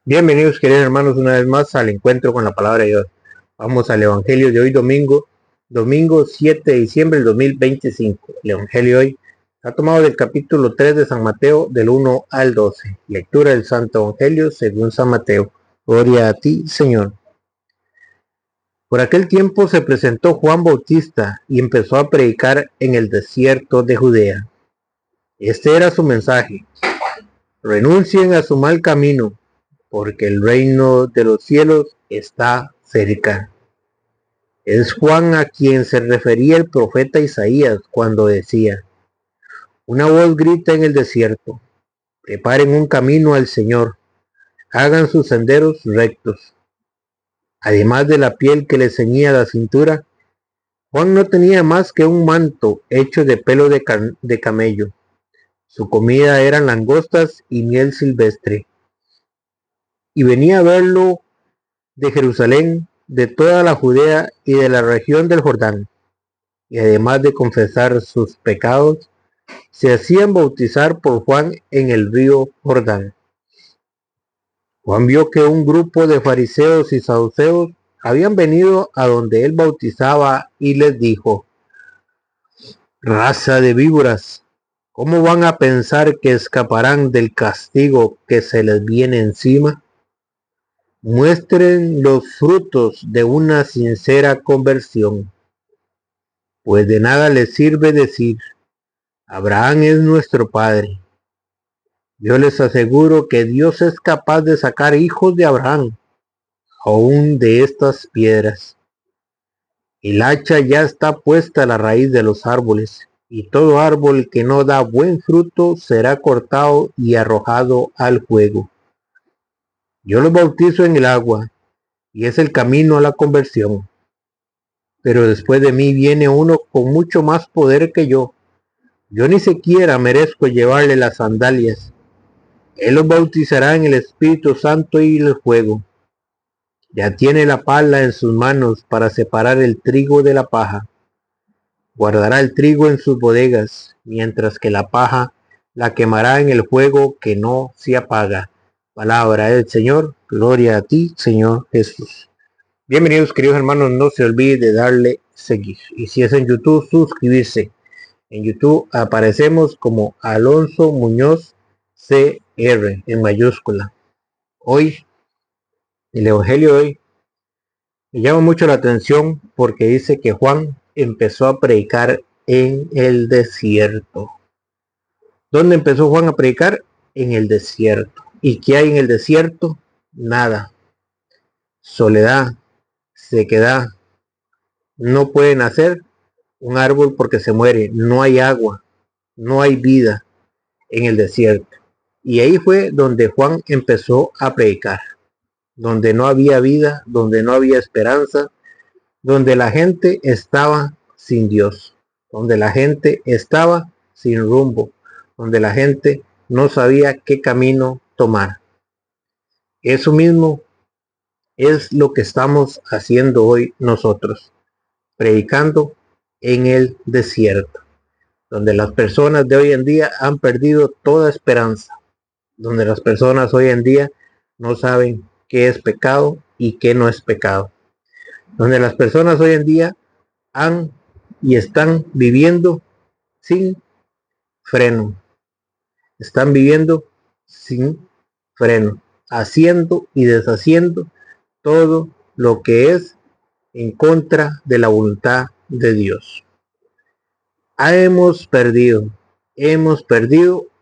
Bienvenidos, queridos hermanos, una vez más al encuentro con la palabra de Dios. Vamos al Evangelio de hoy, domingo 7 de diciembre del 2025. El Evangelio de hoy está tomado del capítulo 3 de San Mateo, del 1 al 12. Lectura del Santo Evangelio según San Mateo. Gloria a ti, Señor. Por aquel tiempo se presentó Juan Bautista y empezó a predicar en el desierto de Judea. Este era su mensaje: renuncien a su mal camino, porque el reino de los cielos está cerca. Es Juan a quien se refería el profeta Isaías cuando decía: una voz grita en el desierto, preparen un camino al Señor, hagan sus senderos rectos. Además de la piel que le ceñía la cintura, Juan no tenía más que un manto hecho de pelo de camello. Su comida eran langostas y miel silvestre. Y venía a verlo de Jerusalén, de toda la Judea y de la región del Jordán, y además de confesar sus pecados, se hacían bautizar por Juan en el río Jordán. Juan vio que un grupo de fariseos y saduceos habían venido a donde él bautizaba y les dijo: raza de víboras, ¿cómo van a pensar que escaparán del castigo que se les viene encima? Muestren los frutos de una sincera conversión, pues de nada les sirve decir: Abraham es nuestro padre. Yo les aseguro que Dios es capaz de sacar hijos de Abraham, aún de estas piedras. El hacha ya está puesta a la raíz de los árboles, y todo árbol que no da buen fruto será cortado y arrojado al fuego. Yo los bautizo en el agua, y es el camino a la conversión. Pero después de mí viene uno con mucho más poder que yo. Yo ni siquiera merezco llevarle las sandalias. Él los bautizará en el Espíritu Santo y el fuego. Ya tiene la pala en sus manos para separar el trigo de la paja. Guardará el trigo en sus bodegas, mientras que la paja la quemará en el fuego que no se apaga. Palabra del Señor. Gloria a ti, Señor Jesús. Bienvenidos, queridos hermanos. No se olvide de darle seguir. Y si es en YouTube, suscribirse. En YouTube aparecemos como Alonso Muñoz CR en mayúscula. Hoy, el Evangelio de hoy me llama mucho la atención porque dice que Juan empezó a predicar en el desierto. ¿Dónde empezó Juan a predicar? En el desierto. ¿Y qué hay en el desierto? Nada. Soledad, sequedad. No puede nacer un árbol porque se muere. No hay agua, no hay vida en el desierto. Y ahí fue donde Juan empezó a predicar. Donde no había vida, donde no había esperanza, donde la gente estaba sin Dios, donde la gente estaba sin rumbo, donde la gente no sabía qué camino tomar. Eso mismo es lo que estamos haciendo hoy nosotros, predicando en el desierto, donde las personas de hoy en día han perdido toda esperanza, donde las personas hoy en día no saben qué es pecado y qué no es pecado, donde las personas hoy en día han y están viviendo sin freno, están viviendo sin freno, haciendo y deshaciendo todo lo que es en contra de la voluntad de Dios. Hemos perdido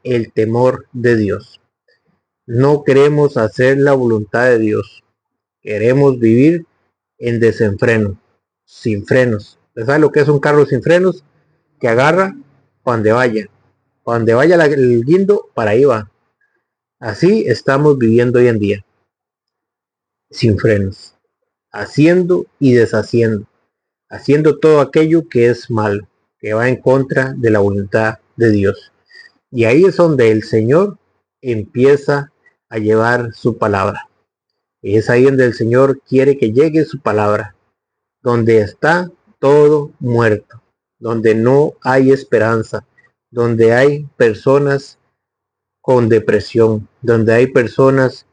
el temor de Dios. No queremos hacer la voluntad de Dios. Queremos vivir en desenfreno, sin frenos. ¿Sabes lo que es un carro sin frenos? Que agarra para donde vaya. Para donde vaya el guindo, para ahí va. Así estamos viviendo hoy en día. Sin frenos. Haciendo y deshaciendo. Haciendo todo aquello que es malo, que va en contra de la voluntad de Dios. Y ahí es donde el Señor empieza a llevar su palabra. Y es ahí donde el Señor quiere que llegue su palabra. Donde está todo muerto. Donde no hay esperanza. Donde hay personas con depresión. Donde hay personas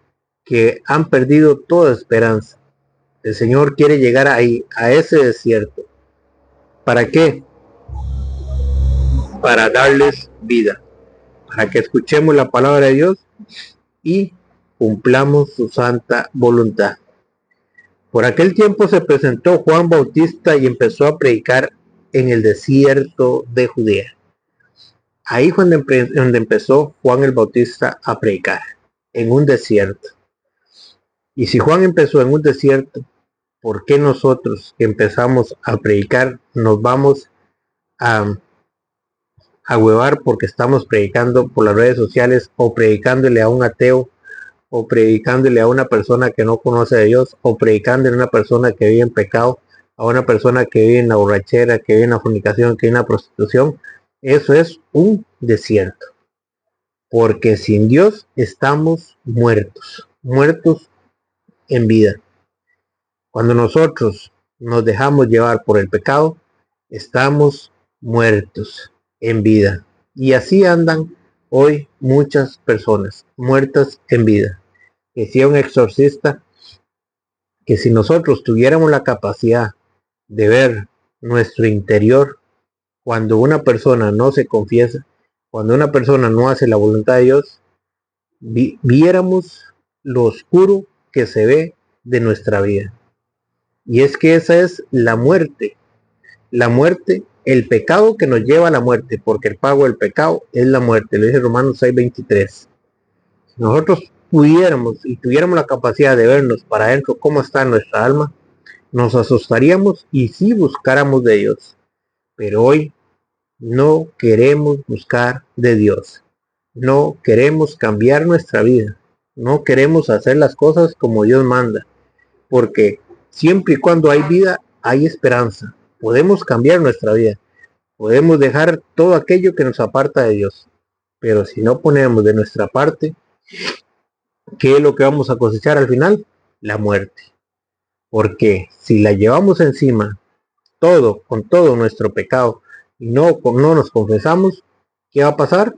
que han perdido toda esperanza. El Señor quiere llegar ahí, a ese desierto. ¿Para qué? Para darles vida, para que escuchemos la palabra de Dios y cumplamos su santa voluntad. Por aquel tiempo se presentó Juan Bautista y empezó a predicar en el desierto de Judea. Ahí fue donde empezó Juan el Bautista a predicar, en un desierto. Y si Juan empezó en un desierto, ¿por qué nosotros que empezamos a predicar nos vamos a huevar porque estamos predicando por las redes sociales o predicándole a un ateo o predicándole a una persona que no conoce a Dios o predicándole a una persona que vive en pecado, a una persona que vive en la borrachera, que vive en la fornicación, que vive en la prostitución? Eso es un desierto, porque sin Dios estamos muertos, muertos en vida. Cuando nosotros nos dejamos llevar por el pecado, estamos muertos en vida. Y así andan hoy muchas personas muertas en vida. Decía un exorcista que si nosotros tuviéramos la capacidad de ver nuestro interior, cuando una persona no se confiesa, cuando una persona no hace la voluntad de Dios, viéramos lo oscuro que se ve de nuestra vida. Y es que esa es la muerte, el pecado que nos lleva a la muerte, porque el pago del pecado es la muerte, lo dice Romanos 6:23. Si nosotros pudiéramos y tuviéramos la capacidad de vernos para adentro cómo está nuestra alma, nos asustaríamos y sí buscáramos de Dios. Pero hoy no queremos buscar de Dios, no queremos cambiar nuestra vida, no queremos hacer las cosas como Dios manda, porque siempre y cuando hay vida, hay esperanza. Podemos cambiar nuestra vida, podemos dejar todo aquello que nos aparta de Dios, pero si no ponemos de nuestra parte, ¿qué es lo que vamos a cosechar al final? La muerte. Porque si la llevamos encima, con todo nuestro pecado, y no nos confesamos, ¿qué va a pasar?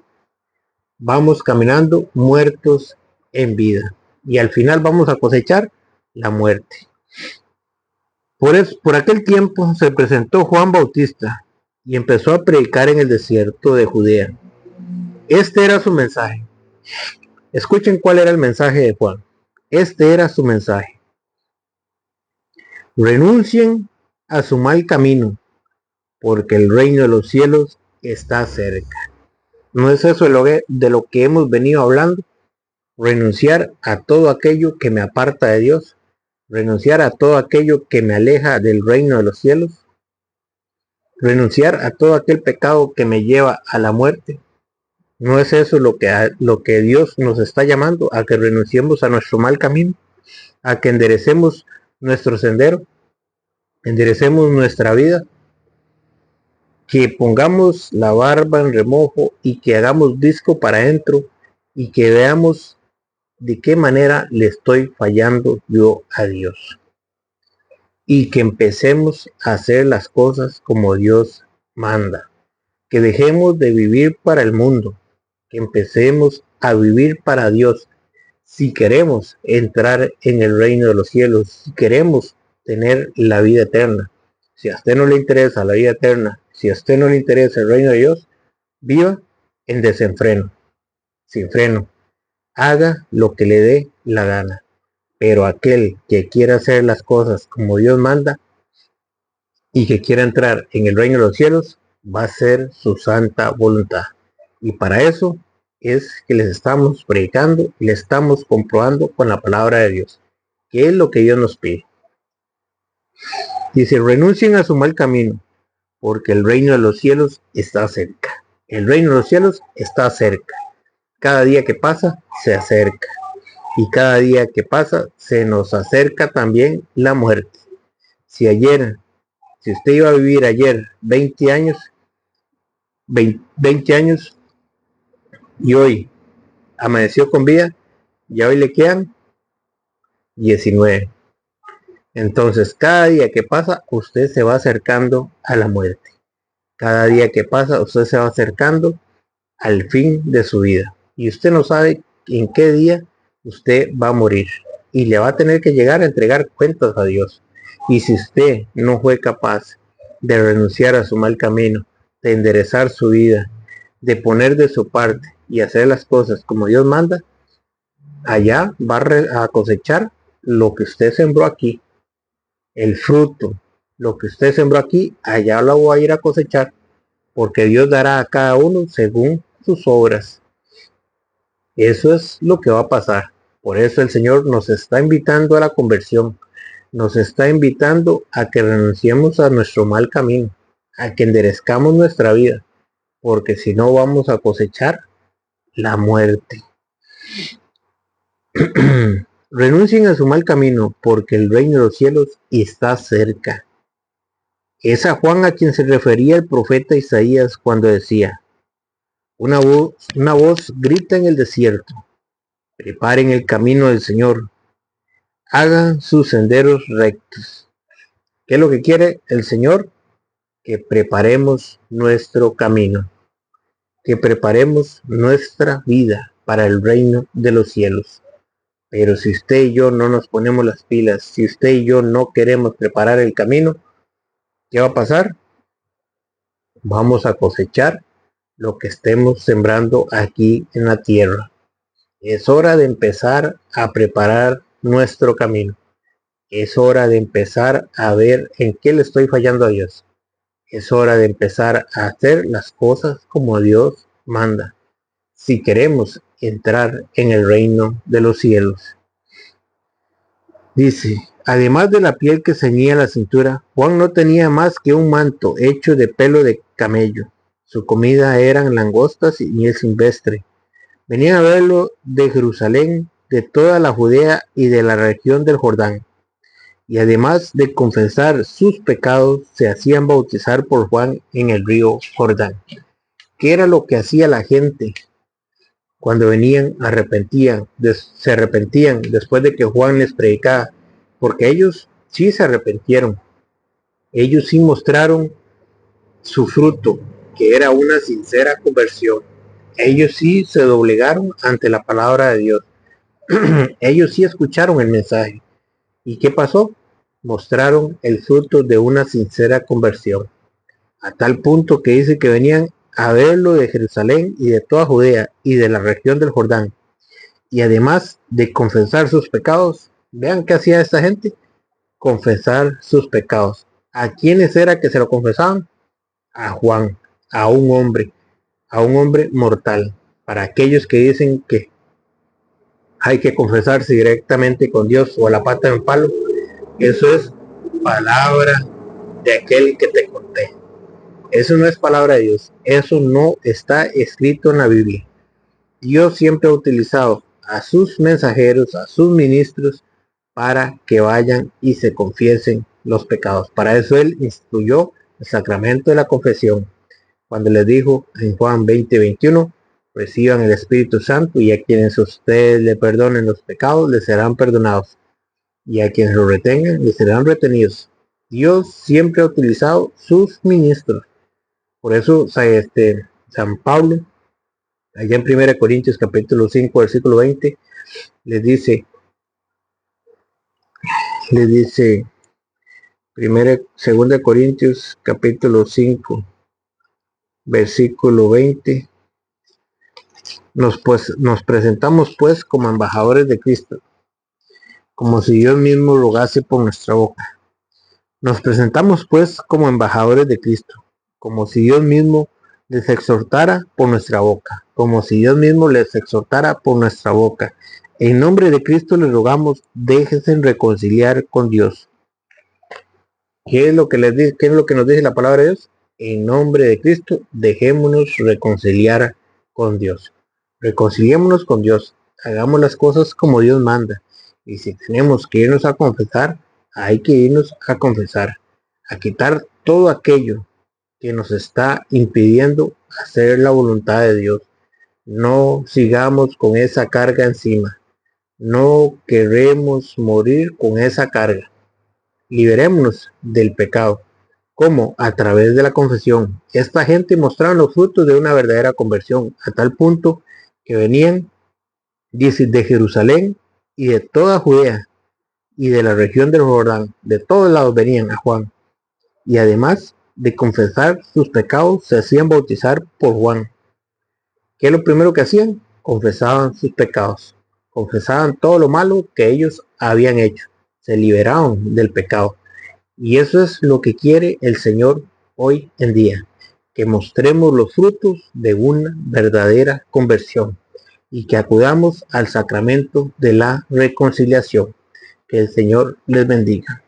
Vamos caminando muertos en vida. Y al final vamos a cosechar la muerte. Por aquel tiempo se presentó Juan Bautista y empezó a predicar en el desierto de Judea. Este era su mensaje. Escuchen cuál era el mensaje de Juan. Este era su mensaje. Renuncien a su mal camino, porque el reino de los cielos está cerca. ¿No es eso de lo que hemos venido hablando? Renunciar a todo aquello que me aparta de Dios. Renunciar a todo aquello que me aleja del reino de los cielos. Renunciar a todo aquel pecado que me lleva a la muerte. ¿No es eso lo que Dios nos está llamando? A que renunciemos a nuestro mal camino, a que enderecemos nuestro sendero, enderecemos nuestra vida, que pongamos la barba en remojo y que hagamos disco para adentro y que veamos de qué manera le estoy fallando yo a Dios. Y que empecemos a hacer las cosas como Dios manda. Que dejemos de vivir para el mundo. Que empecemos a vivir para Dios. Si queremos entrar en el reino de los cielos, si queremos tener la vida eterna. Si a usted no le interesa la vida eterna, si a usted no le interesa el reino de Dios, viva en desenfreno, sin freno. Haga lo que le dé la gana. Pero aquel que quiera hacer las cosas como Dios manda y que quiera entrar en el reino de los cielos, va a ser su santa voluntad. Y para eso es que les estamos predicando y le estamos comprobando con la palabra de Dios, que es lo que Dios nos pide. Dice, renuncien a su mal camino, porque el reino de los cielos está cerca. El reino de los cielos está cerca. Cada día que pasa, se acerca. Y cada día que pasa, se nos acerca también la muerte. Si usted iba a vivir ayer 20 años y hoy amaneció con vida, ya hoy le quedan 19. Entonces, cada día que pasa, usted se va acercando a la muerte. Cada día que pasa, usted se va acercando al fin de su vida. Y usted no sabe en qué día usted va a morir y le va a tener que llegar a entregar cuentas a Dios. Y si usted no fue capaz de renunciar a su mal camino, de enderezar su vida, de poner de su parte y hacer las cosas como Dios manda, allá va a cosechar lo que usted sembró aquí, el fruto, lo que usted sembró aquí, allá lo voy a ir a cosechar, porque Dios dará a cada uno según sus obras. Eso es lo que va a pasar. Por eso el Señor nos está invitando a la conversión, nos está invitando a que renunciemos a nuestro mal camino, a que enderezcamos nuestra vida, porque si no vamos a cosechar la muerte. Renuncien a su mal camino, porque el reino de los cielos está cerca. Es a Juan a quien se refería el profeta Isaías cuando decía: una voz grita en el desierto, preparen el camino del Señor, hagan sus senderos rectos. ¿Qué es lo que quiere el Señor? Que preparemos nuestro camino, que preparemos nuestra vida para el reino de los cielos. Pero si usted y yo no nos ponemos las pilas, si usted y yo no queremos preparar el camino, ¿qué va a pasar? Vamos a cosechar lo que estemos sembrando aquí en la tierra. Es hora de empezar a preparar nuestro camino. Es hora de empezar a ver en qué le estoy fallando a Dios. Es hora de empezar a hacer las cosas como Dios manda, si queremos entrar en el reino de los cielos. Dice: además de la piel que ceñía la cintura, Juan no tenía más que un manto hecho de pelo de camello. Su comida eran langostas y miel silvestre. Venían a verlo de Jerusalén, de toda la Judea y de la región del Jordán. Y además de confesar sus pecados, se hacían bautizar por Juan en el río Jordán. ¿Qué era lo que hacía la gente cuando venían, se arrepentían después de que Juan les predicaba? Porque ellos sí se arrepintieron, ellos sí mostraron su fruto, que era una sincera conversión. Ellos sí se doblegaron ante la palabra de Dios. Ellos sí escucharon el mensaje. ¿Y qué pasó? Mostraron el fruto de una sincera conversión, a tal punto que dice que venían a verlo de Jerusalén y de toda Judea y de la región del Jordán. Y además de confesar sus pecados, vean qué hacía esta gente: confesar sus pecados. ¿A quiénes era que se lo confesaban? A Juan, a un hombre mortal. Para aquellos que dicen que hay que confesarse directamente con Dios o a la pata de un palo, eso es palabra de aquel que te conté. Eso no es palabra de Dios. Eso no está escrito en la Biblia. Dios siempre ha utilizado a sus mensajeros, a sus ministros, para que vayan y se confiesen los pecados. Para eso Él instituyó el sacramento de la confesión, cuando les dijo en Juan 20:21: reciban el Espíritu Santo, y a quienes ustedes le perdonen los pecados, les serán perdonados, y a quienes lo retengan, les serán retenidos. Dios siempre ha utilizado sus ministros. Por eso San Pablo, allá en 1 Corintios capítulo 5, versículo 20, les dice 2 Corintios capítulo 5, versículo 20, nos presentamos pues como embajadores de Cristo, como si Dios mismo rogase por nuestra boca. Nos presentamos pues como embajadores de Cristo, como si Dios mismo les exhortara por nuestra boca, como si Dios mismo les exhortara por nuestra boca. En nombre de Cristo les rogamos, déjense reconciliar con Dios. ¿Qué es lo que les dice? ¿Qué es lo que nos dice la palabra de Dios? En nombre de Cristo, dejémonos reconciliar con Dios. Reconciliémonos con Dios. Hagamos las cosas como Dios manda. Y si tenemos que irnos a confesar, hay que irnos a confesar, a quitar todo aquello que nos está impidiendo hacer la voluntad de Dios. No sigamos con esa carga encima. No queremos morir con esa carga. Liberémonos del pecado. ¿Cómo? A través de la confesión. Esta gente mostraba los frutos de una verdadera conversión, a tal punto que venían Dice, de Jerusalén y de toda Judea y de la región del Jordán, de todos lados venían a Juan, y además de confesar sus pecados, se hacían bautizar por Juan. ¿Qué es lo primero que hacían? Confesaban sus pecados, confesaban todo lo malo que ellos habían hecho, se liberaban del pecado. Y eso es lo que quiere el Señor hoy en día, que mostremos los frutos de una verdadera conversión y que acudamos al sacramento de la reconciliación. Que el Señor les bendiga.